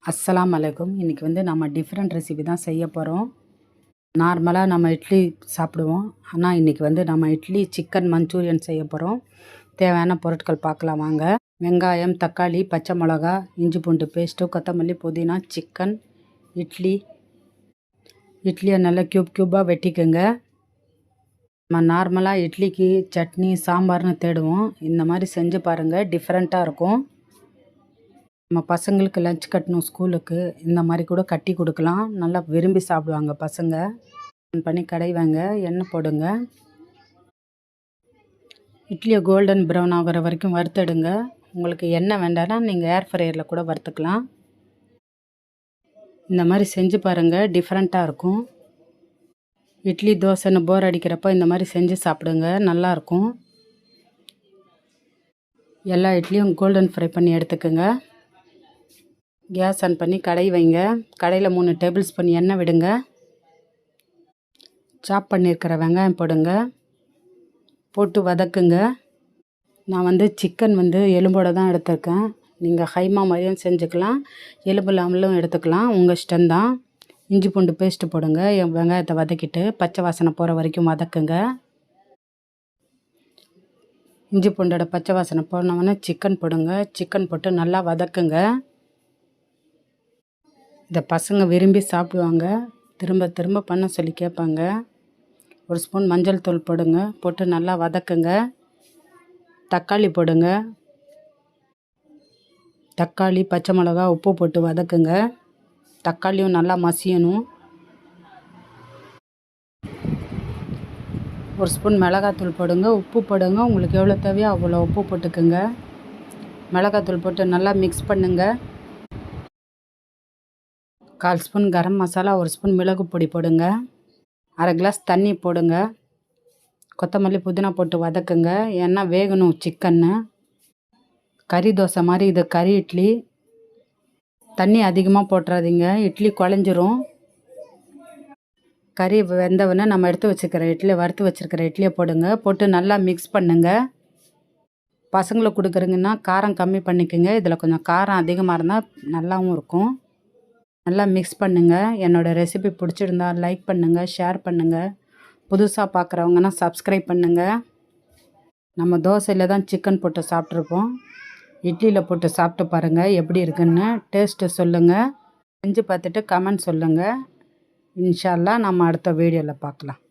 அஸ்ஸலாம் அலைக்கும். இன்றைக்கி நம்ம டிஃப்ரெண்ட் ரெசிபி தான் செய்ய போகிறோம். நார்மலாக நம்ம இட்லி சாப்பிடுவோம். ஆனால் இன்றைக்கி நம்ம இட்லி சிக்கன் மஞ்சூரியன் செய்ய போகிறோம். தேவையான பொருட்கள் பார்க்கலாம் வாங்க. வெங்காயம், தக்காளி, பச்சை மிளகா, இஞ்சி பூண்டு பேஸ்ட்டு, கொத்தமல்லி, புதினா, சிக்கன், இட்லியை நல்லா க்யூபாக வெட்டிக்குங்க. நம்ம நார்மலாக இட்லிக்கு சட்னி சாம்பார்னு தேடுவோம். இந்த மாதிரி செஞ்சு பாருங்கள், டிஃப்ரெண்ட்டாக இருக்கும். நம்ம பசங்களுக்கு லஞ்ச் கட்டணும் ஸ்கூலுக்கு, இந்த மாதிரி கூட கட்டி கொடுக்கலாம். நல்லா விரும்பி சாப்பிடுவாங்க பசங்க. பண்ணி கடைவாங்க, எண்ணெய் போடுங்க. இட்லியை கோல்டன் ப்ரௌன் ஆகிற வரைக்கும் வறுத்தெடுங்க. உங்களுக்கு எண்ணெய் வேண்டாம்னா நீங்கள் ஏர் ஃப்ரையரில் கூட வறுத்துக்கலாம். இந்த மாதிரி செஞ்சு பாருங்கள், டிஃப்ரெண்ட்டாக இருக்கும். இட்லி தோசைன்னு போர் அடிக்கிறப்போ இந்த மாதிரி செஞ்சு சாப்பிடுங்க, நல்லாயிருக்கும். எல்லா இட்லியும் கோல்டன் ஃப்ரை பண்ணி எடுத்துக்கோங்க. கேஸ் ஆன் பண்ணி கடாய் வைங்க. கடாயில் 3 டேபிள் ஸ்பூன் எண்ணெய் விடுங்க. சாப் பண்ணியிருக்கிற வெங்காயம் போடுங்க. போட்டு வதக்குங்க. நான் சிக்கன் எலும்போடு தான் எடுத்திருக்கேன். நீங்கள் ஹைமா மாதிரியும் செஞ்சுக்கலாம், எலும்பு இல்லாமலும் எடுத்துக்கலாம், உங்கள் இஷ்டம்தான். இஞ்சி பூண்டு பேஸ்ட்டு போடுங்க. வெங்காயத்தை வதக்கிட்டு பச்சை வாசனை போகிற வரைக்கும் வதக்குங்க. இஞ்சி பூண்டோட பச்சை வாசனை போனோடனே சிக்கன் போடுங்க. சிக்கன் போட்டு நல்லா வதக்குங்க. இதை பசங்க விரும்பி சாப்பிடுவாங்க, திரும்ப திரும்ப பண்ண சொல்லி கேட்பாங்க. 1 ஸ்பூன் மஞ்சள் தூள் போடுங்க. போட்டு நல்லா வதக்குங்க. தக்காளி போடுங்க. தக்காளி, பச்சை மிளகா, உப்பு போட்டு வதக்குங்க. தக்காளியும் நல்லா மசியணும். 1 ஸ்பூன் மிளகாத்தூள் போடுங்க. உப்பு போடுங்க, உங்களுக்கு எவ்வளோ தேவையோ அவ்வளோ உப்பு போட்டுக்குங்க. மிளகாத்தூள் போட்டு நல்லா மிக்ஸ் பண்ணுங்கள். 1/4 ஸ்பூன் கரம் மசாலா, 1 ஸ்பூன் மிளகு பொடி போடுங்க. 1/2 கிளாஸ் தண்ணி போடுங்க. கொத்தமல்லி, புதினா போட்டு வதக்குங்க. ஏன்னா வேகணும் சிக்கன்னு. கறி தோசை மாதிரி இது கறி இட்லி. தண்ணி அதிகமாக போட்டுறாதீங்க, இட்லி குழஞ்சிரும். கறி வெந்தவொடனே நம்ம எடுத்து வச்சுக்கிற வறுத்து வச்சுருக்கிற இட்லியை போடுங்க. போட்டு நல்லா மிக்ஸ் பண்ணுங்கள். பசங்களுக்கு கொடுக்குறீங்கன்னா காரம் கம்மி பண்ணிக்கோங்க. இதில் கொஞ்சம் காரம் அதிகமாக இருந்தால் நல்லாவும் இருக்கும். நல்லா மிக்ஸ் பண்ணுங்கள். என்னோடய ரெசிபி பிடிச்சிருந்தா லைக் பண்ணுங்கள், ஷேர் பண்ணுங்கள். புதுசாக பார்க்குறவங்கன்னா சப்ஸ்கிரைப் பண்ணுங்கள். நம்ம தோசையில் தான் சிக்கன் போட்டு சாப்பிட்ருப்போம். இட்லியில் போட்டு சாப்பிட்டு பாருங்கள், எப்படி இருக்குன்னு டேஸ்ட்டு சொல்லுங்கள். செஞ்சு பார்த்துட்டு கமெண்ட் சொல்லுங்கள். இன்ஷா அல்லாஹ் நம்ம அடுத்த வீடியோவில் பார்க்கலாம்.